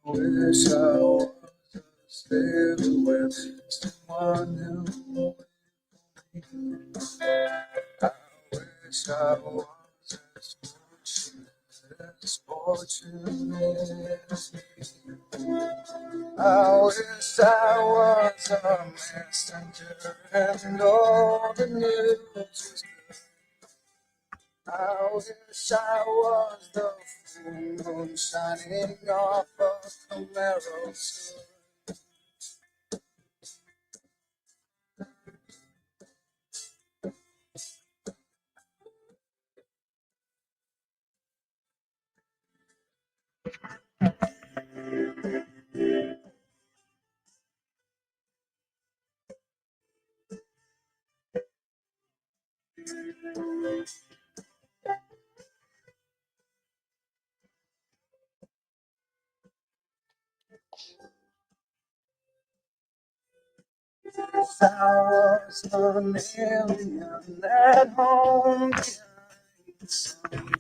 Wish I was still with someone who I wish I was as fortunate as me. I wish I was a messenger and all the news was good. I wish I was the full moon shining off a Camaro. If I was an alien at home behind the sun,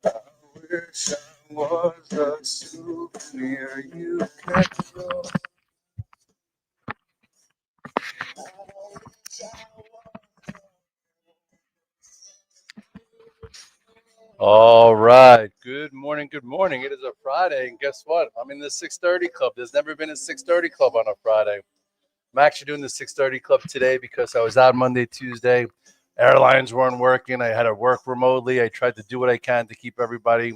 I wish I was a souvenir you could throw. All right. Good morning. Good morning. It is a Friday, and guess what? I'm in the 6:30 club. There's never been a 6:30 club on a Friday. I'm actually doing the 6:30 club today because I was out Monday, Tuesday. Airlines weren't working. I had to work remotely. I tried to do what I can to keep everybody,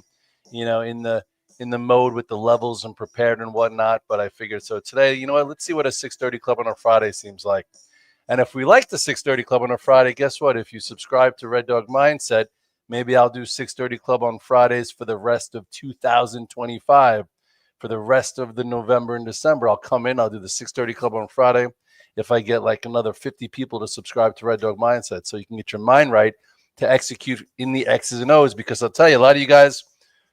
in the mode with the levels and prepared and whatnot. But I figured so today, you know what? Let's see what a 6:30 club on a Friday seems like. And if we like the 6:30 club on a Friday, guess what? If you subscribe to Red Dog Mindset, maybe I'll do 6:30 club on Fridays for the rest of 2025. For the rest of the November and December, I'll come in, I'll do the 6:30 club on Friday if I get like another 50 people to subscribe to Red Dog Mindset, so you can get your mind right to execute in the X's and O's. Because I'll tell you, a lot of you guys,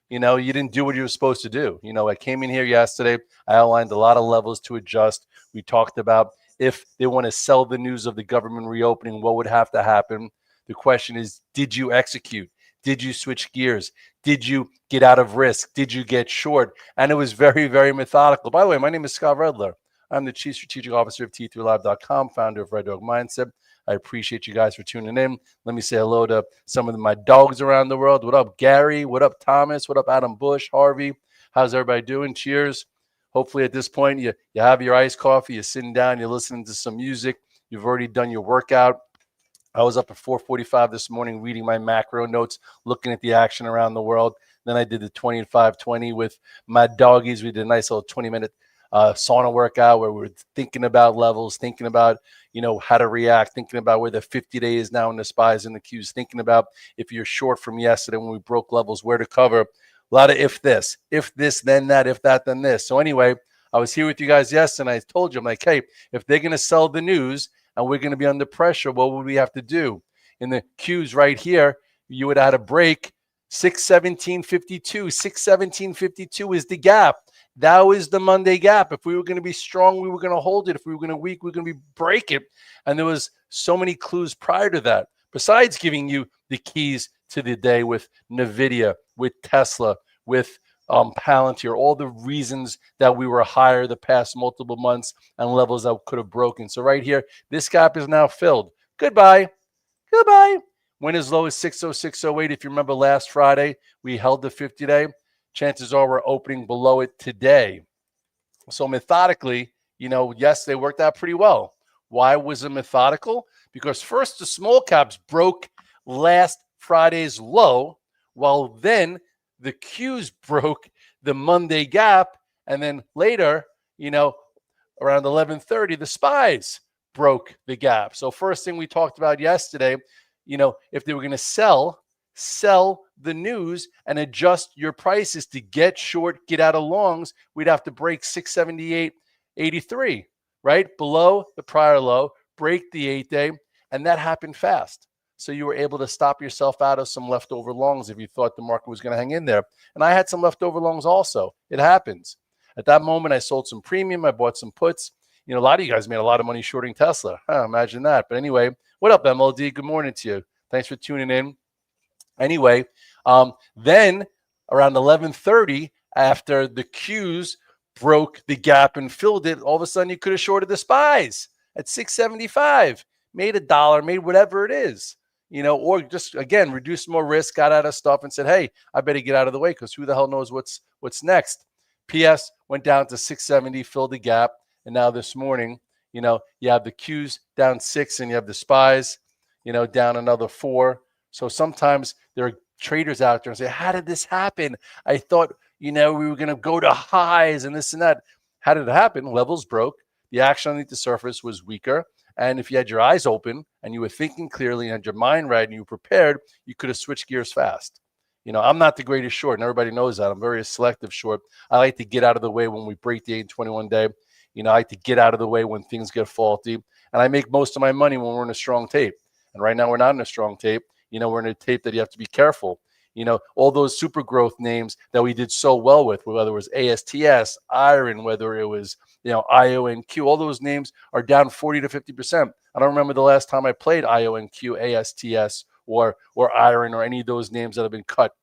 you didn't do what you were supposed to do. I came in here yesterday, I outlined a lot of levels to adjust. We talked about if they want to sell the news of the government reopening, what would have to happen. The question is, did you execute? Did you switch gears? Did you get out of risk? Did you get short? And it was very, very methodical. By the way, my name is Scott Redler. I'm the Chief Strategic Officer of T3Live.com, founder of Red Dog Mindset. I appreciate you guys for tuning in. Let me say hello to some of my dogs around the world. What up, Gary? What up, Thomas? What up, Adam Bush? Harvey? How's everybody doing? Cheers. Hopefully at this point, you have your iced coffee, you're sitting down, you're listening to some music. You've already done your workout. I was up at 4:45 this morning reading my macro notes, looking at the action around the world. Then I did the 20 and 5:20 with my doggies. We did a nice little 20-minute sauna workout where we were thinking about levels, thinking about, how to react, thinking about where the 50-day is now in the SPYs and the Qs, thinking about if you're short from yesterday when we broke levels, where to cover. A lot of if this, then that, if that, then this. So anyway, I was here with you guys yesterday, and I told you, I'm like, hey, if they're going to sell the news and we're going to be under pressure, what would we have to do? In the Qs right here, you would have had a break. 617.52. 617.52 is the gap. That was the Monday gap. If we were going to be strong, we were going to hold it. If we were going to weak, we were going to break it. And there was so many clues prior to that, besides giving you the keys to the day with Nvidia, with Tesla, with Palantir, all the reasons that we were higher the past multiple months and levels that could have broken. So right here, this gap is now filled. Goodbye. Goodbye. Went as low as 606.08. If you remember last Friday, we held the 50-day. Chances are we're opening below it today. So methodically, yesterday worked out pretty well. Why was it methodical? Because first the small caps broke last Friday's low, while then the Qs broke the Monday gap, and then later, around 11:30, the SPYs broke the gap. So first thing we talked about yesterday, if they were going to sell the news and adjust your prices to get short, get out of longs, we'd have to break 678.83, right? Below the prior low, break the 8-day, and that happened fast. So you were able to stop yourself out of some leftover longs if you thought the market was going to hang in there. And I had some leftover longs also. It happens. At that moment, I sold some premium. I bought some puts. A lot of you guys made a lot of money shorting Tesla. Imagine that. But anyway, what up, MLD? Good morning to you. Thanks for tuning in. Anyway, then around 11:30, after the Qs broke the gap and filled it, all of a sudden you could have shorted the SPYs at 675, made a dollar, made whatever it is, or just again reduced more risk, got out of stuff, and said, "Hey, I better get out of the way because who the hell knows what's next." PS went down to 670, filled the gap, and now this morning, you have the Qs down 6, and you have the SPYs, down another 4. So sometimes there are traders out there and say, "How did this happen? I thought, we were going to go to highs and this and that." How did it happen? Levels broke. The action underneath the surface was weaker. And if you had your eyes open and you were thinking clearly and had your mind right and you were prepared, you could have switched gears fast. I'm not the greatest short, and everybody knows that. I'm very selective short. I like to get out of the way when we break the 821 day. I like to get out of the way when things get faulty. And I make most of my money when we're in a strong tape. And right now we're not in a strong tape. We're in a tape that you have to be careful. All those super growth names that we did so well with, whether it was ASTS, Iron, whether it was, IONQ, all those names are down 40 to 50%. I don't remember the last time I played IONQ, ASTS, or Iron, or any of those names that have been cut.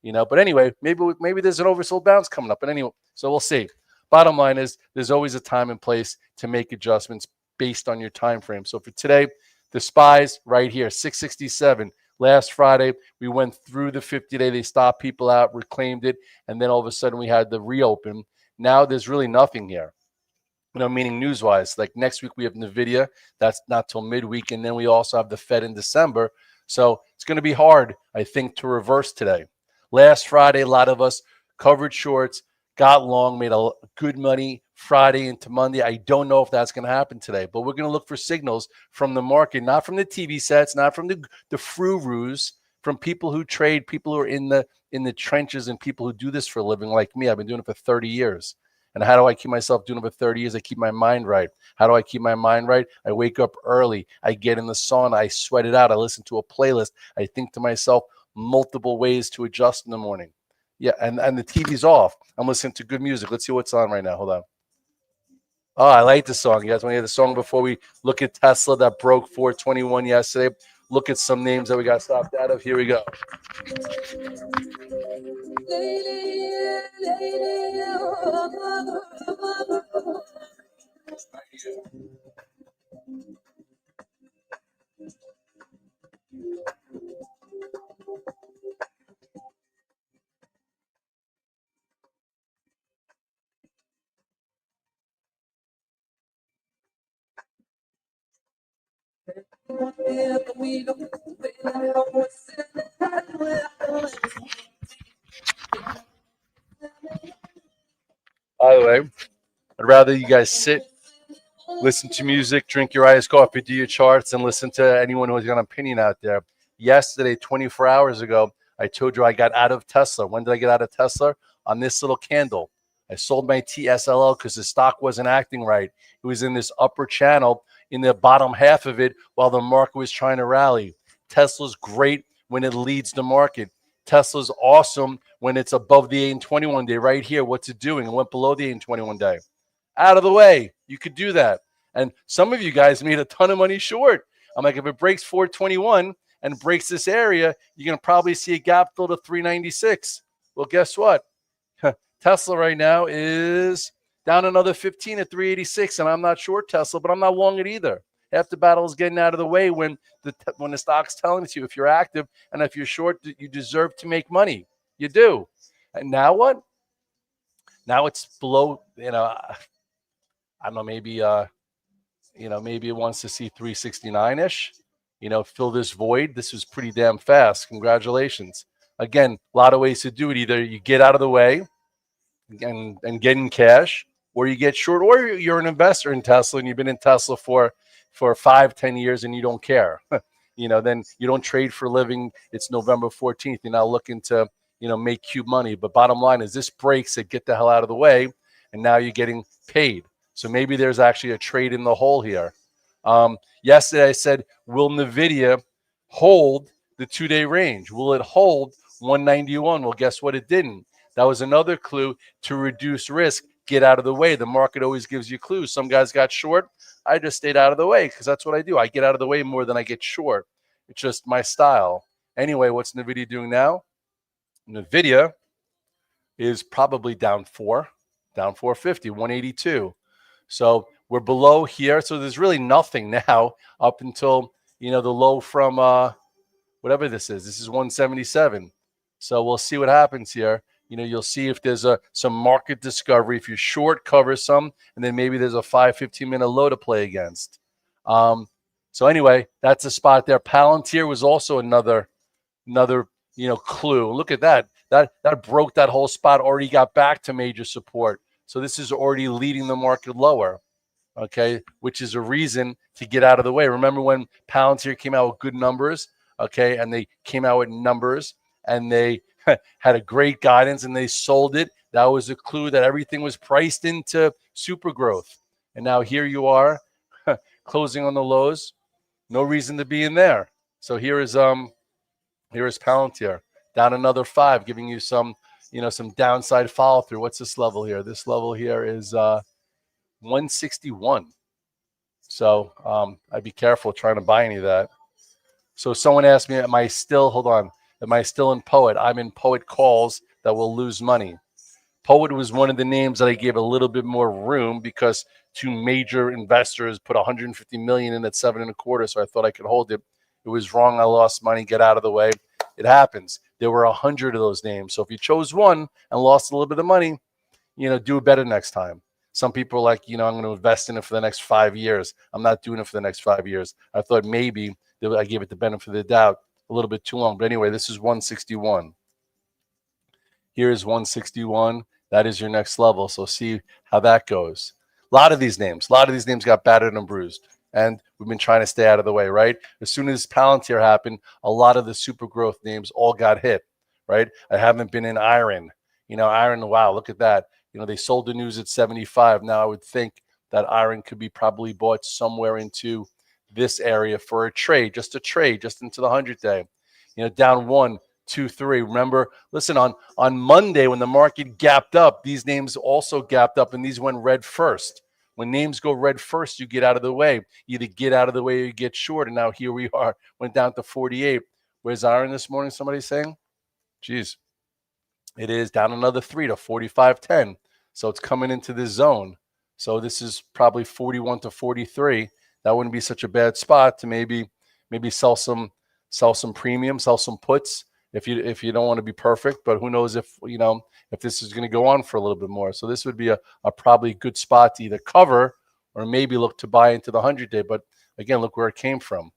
But anyway, maybe there's an oversold bounce coming up. But anyway, so we'll see. Bottom line is there's always a time and place to make adjustments based on your time frame. So for today, the SPYs right here, 667. Last Friday, we went through the 50-day. They stopped people out, reclaimed it, and then all of a sudden we had the reopen. Now there's really nothing here, meaning news-wise. Like next week we have Nvidia. That's not till midweek, and then we also have the Fed in December. So it's going to be hard, I think, to reverse today. Last Friday, a lot of us covered shorts, got long, made a good money Friday into Monday. I don't know if that's going to happen today, but we're going to look for signals from the market, not from the TV sets, not from the frou-frous, from people who trade, people who are in the trenches, and people who do this for a living like me. I've been doing it for 30 years. And how do I keep myself doing it for 30 years? I keep my mind right. How do I keep my mind right? I wake up early. I get in the sauna. I sweat it out. I listen to a playlist. I think to myself multiple ways to adjust in the morning. Yeah, and the TV's off. I'm listening to good music. Let's see what's on right now. Hold on. Oh, I like the song. You guys want to hear the song before we look at Tesla that broke 421 yesterday? Look at some names that we got stopped out of. Here we go. By the way, I'd rather you guys sit, listen to music, drink your iced coffee, do your charts, and listen to anyone who's got an opinion out there. Yesterday, 24 hours ago, I told you I got out of Tesla. When did I get out of Tesla? On this little candle. I sold my TSLL because the stock wasn't acting right. It was in this upper channel in the bottom half of it while the market was trying to rally. Tesla's great when it leads the market. Tesla's awesome when it's above the 821 day right here. What's it doing? It went below the 821 day. Out of the way. You could do that. And some of you guys made a ton of money short. I'm like, if it breaks 421 and breaks this area, you're going to probably see a gap fill to 396. Well, guess what? Tesla right now is down another 15 at 386, and I'm not short Tesla, but I'm not long it either. Half the battle is getting out of the way when the stock's telling it to you if you're active, and if you're short, you deserve to make money. You do. And now what? Now it's below, I don't know, maybe maybe it wants to see 369-ish, fill this void. This was pretty damn fast. Congratulations. Again, a lot of ways to do it. Either you get out of the way and get in cash, or you get short, or you're an investor in Tesla and you've been in Tesla for 5-10 years and you don't care. Then you don't trade for a living. It's November 14th. You're not looking to, make cube money. But bottom line is this breaks it, get the hell out of the way, and now you're getting paid. So maybe there's actually a trade in the hole here. Yesterday I said, will Nvidia hold the 2-day range? Will it hold 191? Well, guess what? It didn't. That was another clue to reduce risk. Get out of the way. The market always gives you clues. Some guys got short. I just stayed out of the way because that's what I do. I get out of the way more than I get short. It's just my style. Anyway, what's Nvidia doing now? Nvidia is probably down 450, 182. So we're below here. So there's really nothing now up until, the low from whatever this is. This is 177. So we'll see what happens here. You'll see if there's some market discovery, if you short cover some, and then maybe there's a 15-minute low to play against. So anyway, that's a spot there. Palantir was also another clue. Look at that. That broke that whole spot, already got back to major support. So this is already leading the market lower, okay, which is a reason to get out of the way. Remember when Palantir came out with good numbers, okay, and they came out with numbers and they had a great guidance and they sold it. That was a clue that everything was priced into super growth. And now here you are closing on the lows. No reason to be in there. So here is Palantir down another 5, giving you some downside follow through. What's this level here? This level here is 161. So I'd be careful trying to buy any of that. So someone asked me, am I still in Poet? I'm in Poet calls that will lose money. Poet was one of the names that I gave a little bit more room because 2 major investors put 150 million in at 7.25. So I thought I could hold it. It was wrong. I lost money. Get out of the way. It happens. There were 100 of those names. So if you chose one and lost a little bit of money, do it better next time. Some people are like, I'm going to invest in it for the next 5 years. I'm not doing it for the next 5 years. I thought maybe I gave it the benefit of the doubt a little bit too long. But anyway, this is 161. Here's 161. That is your next level. So see how that goes. A lot of these names got battered and bruised. And we've been trying to stay out of the way, right? As soon as Palantir happened, a lot of the super growth names all got hit, right? I haven't been in Iron. Iron, wow, look at that. They sold the news at 75. Now I would think that Iron could be probably bought somewhere into this area for a trade, just into the 100-day. Down 1, 2, 3. Remember, listen, on Monday when the market gapped up, these names also gapped up and these went red first. When names go red first, you get out of the way. You either get out of the way or you get short. And now here we are, went down to 48. Where's Iron this morning? Somebody saying? Geez, it is down another 3 to 45.10. So it's coming into this zone. So this is probably 41 to 43. That wouldn't be such a bad spot to maybe sell some premium, sell some puts if you don't want to be perfect. But who knows if this is going to go on for a little bit more. So this would be a probably good spot to either cover or maybe look to buy into the 100-day. But again, look where it came from.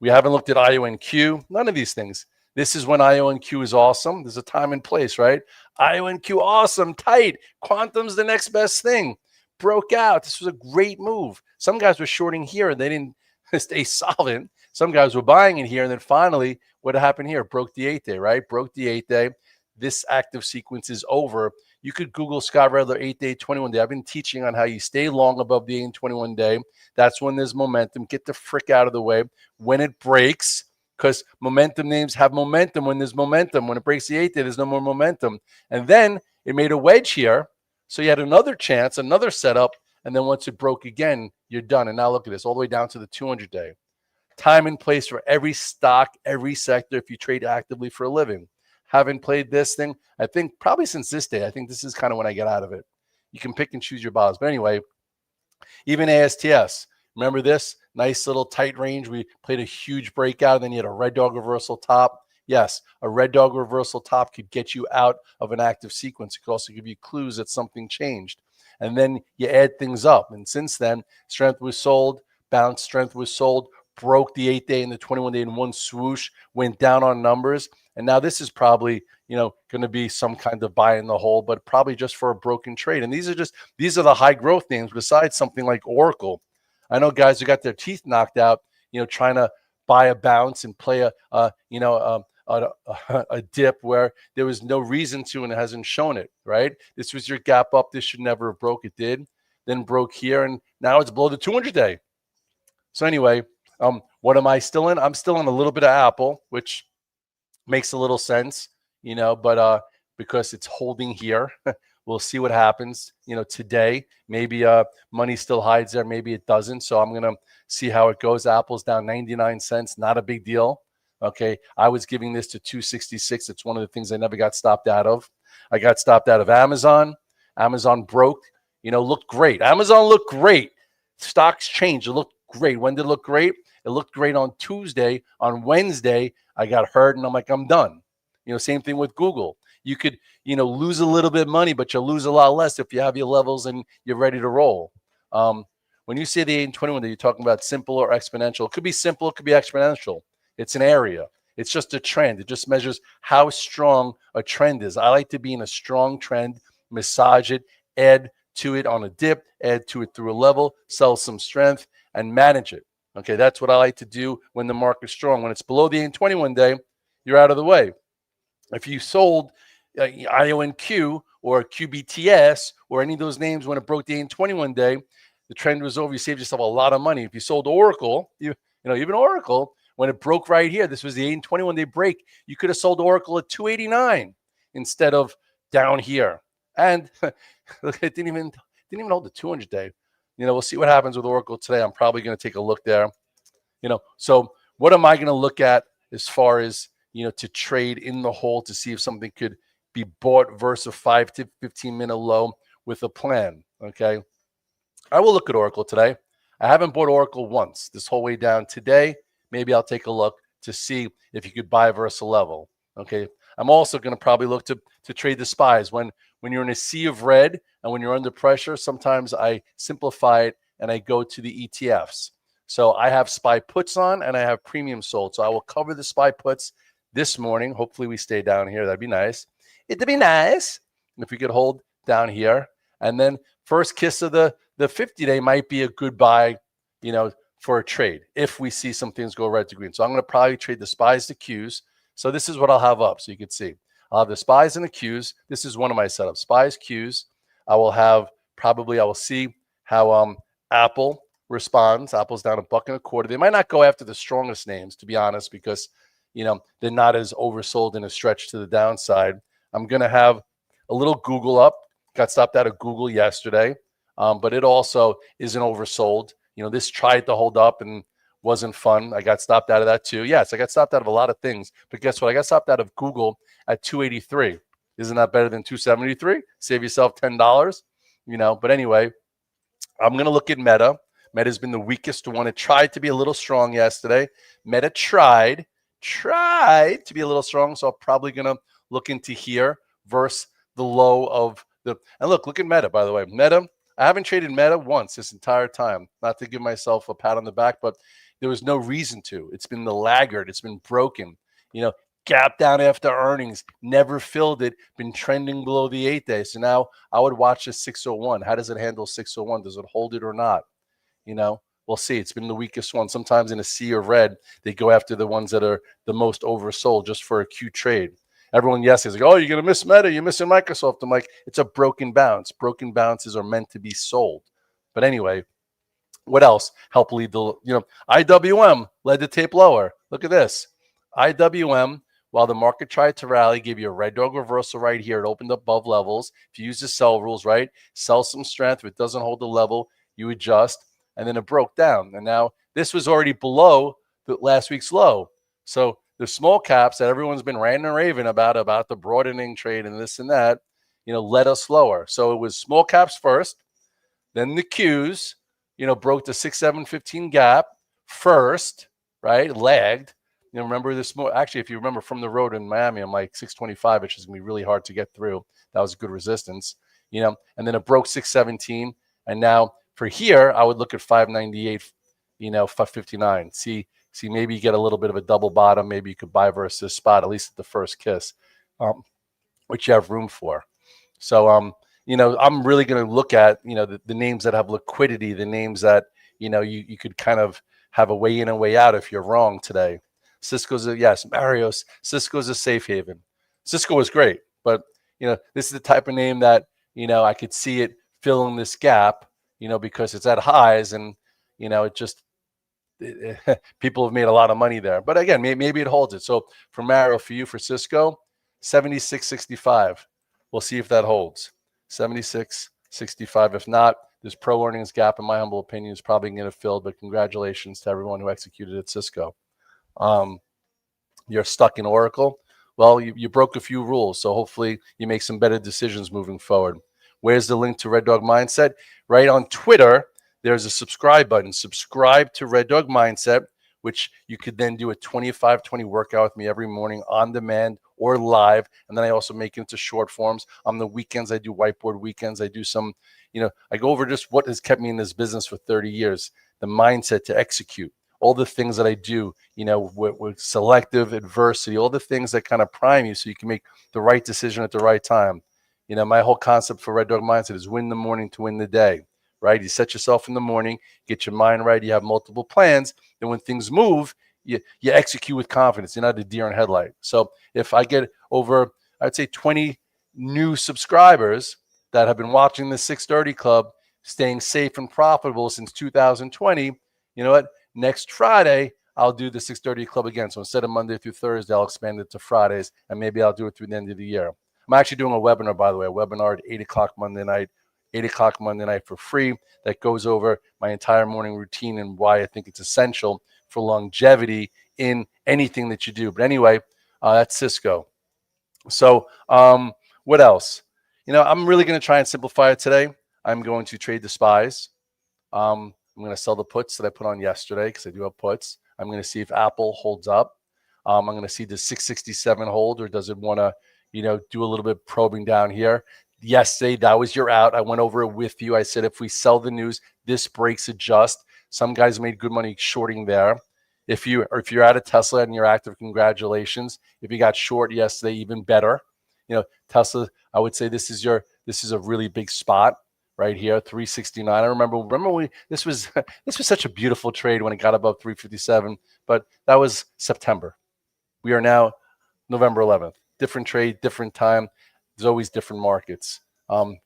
We haven't looked at IONQ, none of these things. This is when IONQ is awesome. There's a time and place, right? IONQ, awesome, tight. Quantum's the next best thing. Broke out. This was a great move. Some guys were shorting here and they didn't stay solvent. Some guys were buying it here. And then finally, what happened here? Broke the 8-day, right? Broke the 8-day. This active sequence is over. You could Google Scott Redler 8-day, 21-day. I've been teaching on how you stay long above the 8 and 21-day. That's when there's momentum. Get the frick out of the way. When it breaks, because momentum names have momentum when there's momentum. When it breaks the 8-day, there's no more momentum. And then it made a wedge here. So you had another chance, another setup. And then once it broke again, you're done. And now look at this, all the way down to the 200-day. Time and place for every stock, every sector, if you trade actively for a living. Haven't played this thing, I think, probably since this day. I think this is kind of when I get out of it. You can pick and choose your bottles. But anyway, even ASTS. Remember this? Nice little tight range. We played a huge breakout, and then you had a red dog reversal top. Yes, a red dog reversal top could get you out of an active sequence. It could also give you clues that something changed. And then you add things up. And since then, strength was sold, bounce strength was sold, broke the 8-day and the 21-day in one swoosh, went down on numbers. And now this is probably, going to be some kind of buy in the hole, but probably just for a broken trade. And these are the high growth names besides something like Oracle. I know guys who got their teeth knocked out, trying to buy a bounce and play a dip where there was no reason to, and it hasn't shown it, right? This was your gap up. This should never have broke. It did. Then broke here, and now it's below the 200-day. So anyway, what am I still in? I'm still in a little bit of Apple, which makes a little sense, but because it's holding here, we'll see what happens, today. Maybe money still hides there. Maybe it doesn't. So I'm going to see how it goes. Apple's down 99 cents. Not a big deal. Okay, I was giving this to 266. It's one of the things I never got stopped out of. I got stopped out of Amazon. Amazon broke, looked great. Amazon looked great. Stocks changed. It looked great. When did it look great? It looked great on Tuesday. On Wednesday, I got hurt and I'm like, I'm done. Same thing with Google. You could, lose a little bit of money, but you'll lose a lot less if you have your levels and you're ready to roll. When you say the 8 and 21, that you're talking about simple or exponential. It could be simple, it could be exponential. It's an area. It's just a trend. It just measures how strong a trend is. I like to be in a strong trend, massage it, add to it on a dip, add to it through a level, sell some strength, and manage it. Okay, that's what I like to do when the market's strong. When it's below the 8 and 21 day, you're out of the way. If you sold IONQ or QBTS or any of those names when it broke the 8 and 21 day, the trend was over. You saved yourself a lot of money. If you sold Oracle, even Oracle, when it broke right here, this was the 8 and 21 day break. You could have sold Oracle at 289 instead of down here. And look, it didn't even hold the 200 day. We'll see what happens with Oracle today. I'm probably going to take a look there. So what am I going to look at as far as to trade in the hole to see if something could be bought versus a 5 to 15 minute low with a plan? Okay, I will look at Oracle today. I haven't bought Oracle once this whole way down today. Maybe I'll take a look to see if you could buy versus a level. Okay, I'm also going to probably look to trade the SPYs. When you're in a sea of red and when you're under pressure, sometimes I simplify it and I go to the ETFs. So I have SPY puts on and I have premium sold. So I will cover the SPY puts this morning. Hopefully we stay down here. That'd be nice. It'd be nice if we could hold down here. And then first kiss of the 50-day might be a good buy, for a trade if we see some things go red to green. So I'm going to probably trade the SPYs to Qs. So this is what I'll have up so you can see. I'll have the SPYs and the Qs. This is one of my setups. SPYs, Qs. I will see how Apple responds. Apple's down $1.25. They might not go after the strongest names, to be honest, because they're not as oversold in a stretch to the downside. I'm going to have a little Google up. Got stopped out of Google yesterday, but it also isn't oversold. This tried to hold up and wasn't fun. I got stopped out of that too. Yes, I got stopped out of a lot of things, but guess what? I got stopped out of Google at 283. Isn't that better than 273? Save yourself $10, But anyway, I'm going to look at Meta. Meta's been the weakest one. It tried to be a little strong yesterday. Meta tried to be a little strong, so I'm probably going to look into here versus the low of the. And look at Meta, by the way. Meta, I haven't traded Meta once this entire time. Not to give myself a pat on the back, but there was no reason to. It's been the laggard. It's been broken. Gap down after earnings, never filled it, been trending below the 8 day. So now I would watch the 601. How does it handle 601? Does it hold it or not? We'll see. It's been the weakest one. Sometimes in a sea of red, they go after the ones that are the most oversold just for a cute trade. Everyone, yes, is like, oh, you're going to miss Meta. You're missing Microsoft. I'm like, it's a broken bounce. Broken bounces are meant to be sold. But anyway, what else helped lead the, IWM led the tape lower. Look at this. IWM, while the market tried to rally, gave you a red dog reversal right here. It opened above levels. If you use the sell rules, right, sell some strength. If it doesn't hold the level, you adjust. And then it broke down. And now this was already below the last week's low. So the small caps that everyone's been ranting and raving about the broadening trade and this and that, led us lower. So it was small caps first, then the Qs, broke the 6-7-15 gap first, right? Lagged. Remember this more. Actually, if you remember from the road in Miami, I'm like 625, which is gonna be really hard to get through. That was a good resistance, and then it broke 617, and now for here, I would look at 598, 559. See, maybe you get a little bit of a double bottom. Maybe you could buy versus this spot, at least at the first kiss, which you have room for. So, I'm really going to look at, the names that have liquidity, the names that, you could kind of have a way in and way out if you're wrong today. Cisco's Cisco's a safe haven. Cisco was great, but, this is the type of name that, I could see it filling this gap, because it's at highs and, people have made a lot of money there. But again, maybe it holds it. So for Mario, for Cisco, 76.65. We'll see if that holds. 76.65. If not, this pro earnings gap, in my humble opinion, is probably going to fill. But congratulations to everyone who executed at Cisco. you're stuck in Oracle. Well, you broke a few rules, so hopefully you make some better decisions moving forward. Where's the link to Red Dog Mindset? Right on Twitter, there's a subscribe button. Subscribe to Red Dog Mindset, which you could then do a 25-20 workout with me every morning on demand or live. And then I also make it into short forms. On the weekends, I do whiteboard weekends. I do some, I go over just what has kept me in this business for 30 years, the mindset to execute, all the things that I do, with selective adversity, all the things that kind of prime you so you can make the right decision at the right time. My whole concept for Red Dog Mindset is win the morning to win the day, right? You set yourself in the morning, get your mind right, you have multiple plans, and when things move, you execute with confidence. You're not a deer in headlight. So if I get over, I'd say 20 new subscribers that have been watching the 630 Club, staying safe and profitable since 2020, you know what? Next Friday, I'll do the 630 Club again. So instead of Monday through Thursday, I'll expand it to Fridays, and maybe I'll do it through the end of the year. I'm actually doing a webinar, by the way, a webinar at 8 o'clock Monday night, 8 o'clock Monday night for free that goes over my entire morning routine and why I think it's essential for longevity in anything that you do. But anyway, that's Cisco. So what else? I'm really going to try and simplify it today. I'm going to trade the SPYs. I'm going to sell the puts that I put on yesterday because I do have puts. I'm going to see if Apple holds up. I'm going to see the 667 hold, or does it want to, do a little bit probing down here. Yesterday, that was your out. I went over it with you. I said, if we sell the news, this breaks adjust. Some guys made good money shorting there. If you're out of Tesla and you're active, congratulations. If you got short yesterday, even better. Tesla, I would say this is a really big spot right here, 369. I remember this was such a beautiful trade when it got above 357, but that was September. We are now November 11th. Different trade, different time. There's always different markets.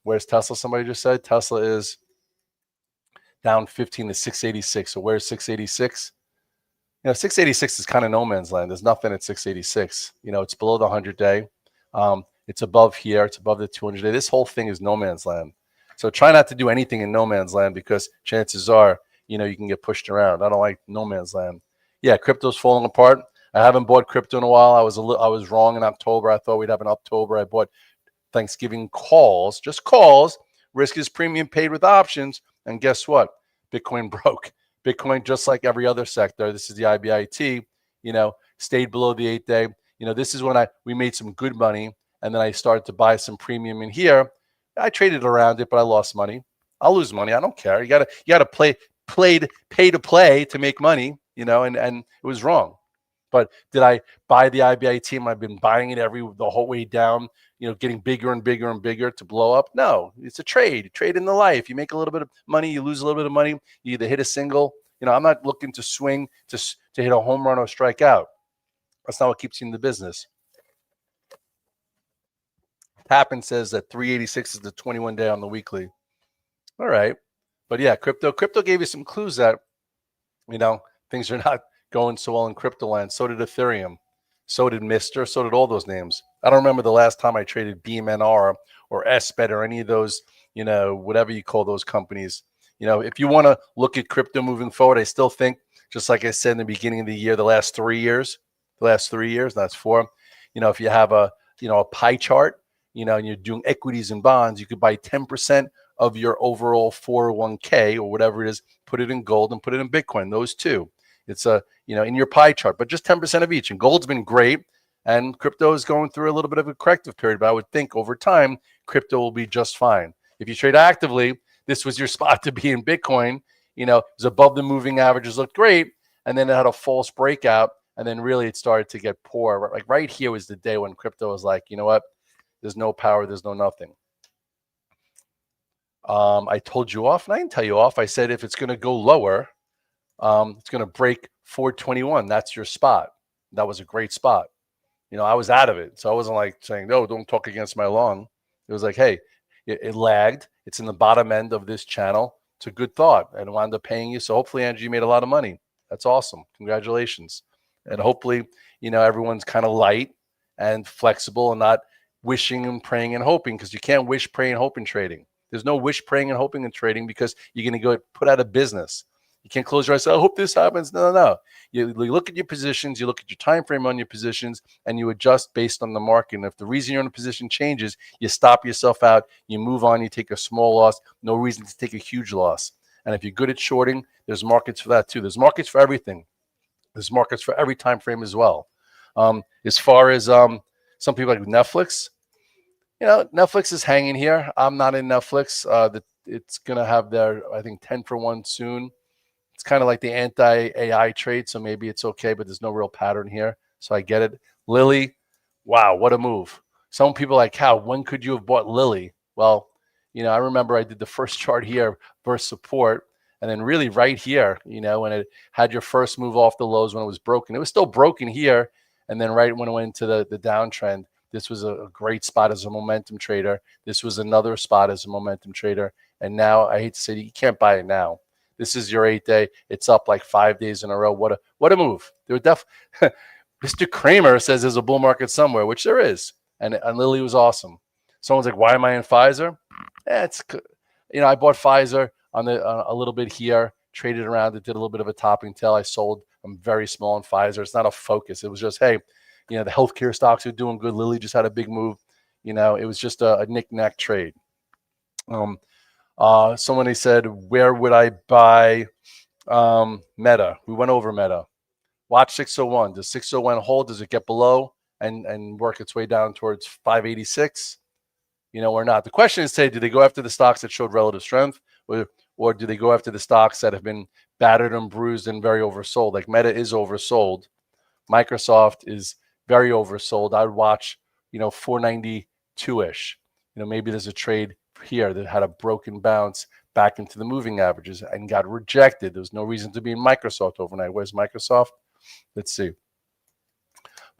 Where's Tesla? Somebody just said Tesla is down 15 to 686. So where's 686? 686 is kind of no man's land. There's nothing at 686. It's below the 100-day. It's above here. It's above the 200-day. This whole thing is no man's land. So try not to do anything in no man's land because chances are, you can get pushed around. I don't like no man's land. Yeah, crypto's falling apart. I haven't bought crypto in a while. I was wrong in October. I thought we'd have an October. I bought Thanksgiving calls, just calls. Risk is premium paid with options. And guess what? Bitcoin broke. Bitcoin, just like every other sector, this is the IBIT, stayed below the 8-day. This is when we made some good money. And then I started to buy some premium in here. I traded around it, but I lost money. I'll lose money. I don't care. You gotta pay to play to make money, and it was wrong. But did I buy the IBI team? I've been buying it the whole way down, getting bigger and bigger and bigger to blow up. No, it's a trade. You trade in the life. You make a little bit of money, you lose a little bit of money. You either hit a single. I'm not looking to swing to hit a home run or strike out. That's not what keeps you in the business. Tappan says that 386 is the 21-day on the weekly. All right. But yeah, crypto gave you some clues that, things are not going so well in crypto land. So did Ethereum. So did Mister. So did all those names. I don't remember the last time I traded BMNR or SBET or any of those, whatever you call those companies. If you want to look at crypto moving forward, I still think, just like I said in the beginning of the year, the last 3 years, that's 4. If you have a pie chart, and you're doing equities and bonds, you could buy 10% of your overall 401k or whatever it is, put it in gold and put it in Bitcoin. Those two. It's in your pie chart, but just 10% of each. And gold's been great, and crypto is going through a little bit of a corrective period. But I would think over time, crypto will be just fine. If you trade actively, this was your spot to be in Bitcoin. It was above the moving averages, looked great, and then it had a false breakout, and then really it started to get poor. Like right here was the day when crypto was like, you know what? There's no power. There's no nothing. I told you off, and I didn't tell you off. I said if it's going to go lower, it's going to break 421. That's your spot. That was a great spot. I was out of it. So I wasn't like saying, no, don't talk against my long. It was like, hey, it lagged. It's in the bottom end of this channel. It's a good thought. And it wound up paying you. So hopefully, Angie, you made a lot of money. That's awesome. Congratulations. And hopefully, everyone's kind of light and flexible and not wishing and praying and hoping, because you can't wish, pray, and hope in trading. There's no wish, praying, and hoping in trading because you're going to go put out of business. You can't close your eyes and say, I hope this happens. No. You look at your positions, you look at your time frame on your positions, and you adjust based on the market. And if the reason you're in a position changes, you stop yourself out, you move on, you take a small loss. No reason to take a huge loss. And if you're good at shorting, there's markets for that too. There's markets for everything. There's markets for every time frame as well. As far as some people like Netflix, Netflix is hanging here. I'm not in Netflix. It's going to have their, I think, 10 for 1 soon. It's kind of like the anti-AI trade, so maybe it's okay, but there's no real pattern here. So I get it. Lilly, wow, what a move. Some people are like, how, when could you have bought Lilly? Well, I remember I did the first chart here versus support, and then really right here, when it had your first move off the lows when it was broken. It was still broken here, and then right when it went into the downtrend, this was a great spot as a momentum trader. This was another spot as a momentum trader. And now, I hate to say it, you can't buy it now. This is your 8-day. It's up like 5 days in a row. What a move. There were Mr. Kramer says there's a bull market somewhere, which there is. And Lilly was awesome. Someone's like, why am I in Pfizer? I bought Pfizer on a little bit here, traded around. It did a little bit of a topping tail. I sold. I'm very small in Pfizer. It's not a focus. It was just, hey, the healthcare stocks are doing good. Lilly just had a big move. It was just a knick-knack trade. Somebody said, where would I buy Meta? We went over Meta. Watch 601. Does 601 hold? Does it get below and work its way down towards 586? Or not? The question is, do they go after the stocks that showed relative strength, or do they go after the stocks that have been battered and bruised and very oversold? Like Meta is oversold. Microsoft is very oversold. I would watch, 492-ish. Maybe there's a trade here that had a broken bounce back into the moving averages and got rejected. There's no reason to be in Microsoft overnight. Where's Microsoft? Let's see.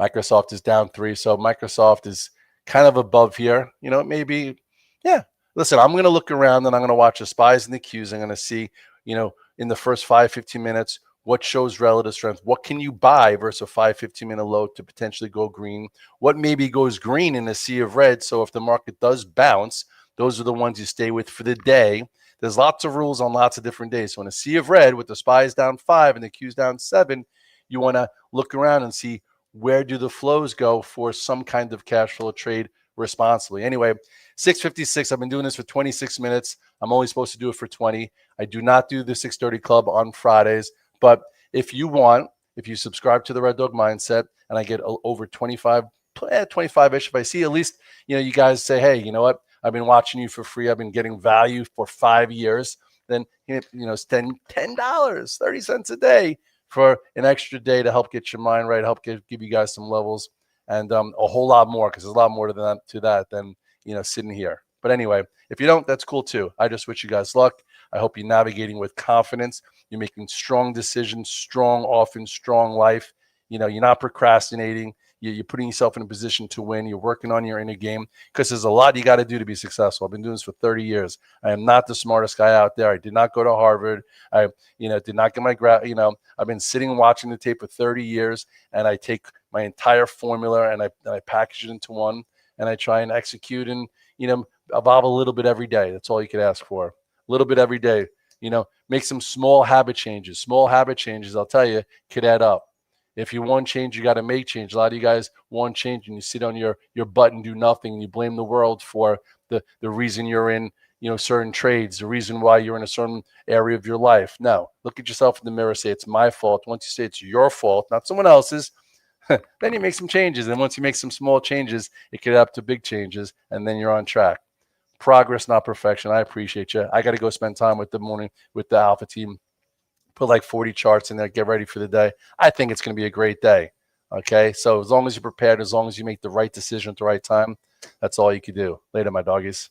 Microsoft is down 3. So Microsoft is kind of above here. Maybe, yeah. Listen, I'm going to look around and I'm going to watch the spies and the Qs. I'm going to see, in the first 5-15 minutes, what shows relative strength? What can you buy versus a 5-15-minute low to potentially go green? What maybe goes green in a sea of red? So if the market does bounce, those are the ones you stay with for the day. There's lots of rules on lots of different days. So in a sea of red with the spies down 5 and the Qs down 7, you want to look around and see where do the flows go for some kind of cash flow trade responsibly. Anyway, 6:56. I've been doing this for 26 minutes. I'm only supposed to do it for 20. I do not do the 6:30 club on Fridays. But if you subscribe to the Red Dog Mindset, and I get over 25-ish, if I see at least, you guys say, hey, you know what? I've been watching you for free. I've been getting value for 5 years. Then, spend $10, 30 cents a day for an extra day to help get your mind right, help give you guys some levels, and a whole lot more, because there's a lot more to that than, sitting here. But anyway, if you don't, that's cool too. I just wish you guys luck. I hope you're navigating with confidence. You're making strong decisions, strong offense, strong life. You're not procrastinating. You're putting yourself in a position to win. You're working on your inner game, because there's a lot you got to do to be successful. I've been doing this for 30 years. I am not the smartest guy out there. I did not go to Harvard. I, did not get my I've been sitting and watching the tape for 30 years, and I take my entire formula and I package it into one, and I try and execute and, evolve a little bit every day. That's all you could ask for. A little bit every day. Make some small habit changes. Small habit changes, I'll tell you, could add up. If you want change, you got to make change. A lot of you guys want change, and you sit on your butt and do nothing, and you blame the world for the reason you're in, certain trades, the reason why you're in a certain area of your life. No, look at yourself in the mirror, say it's my fault. Once you say it's your fault, not someone else's, then you make some changes. And once you make some small changes, it could add up to big changes, and then you're on track. Progress, not perfection. I appreciate you. I got to go spend time with the Alpha team. Put like 40 charts in there, get ready for the day. I think it's going to be a great day. Okay, so as long as you're prepared, as long as you make the right decision at the right time, that's all you can do. Later, my doggies.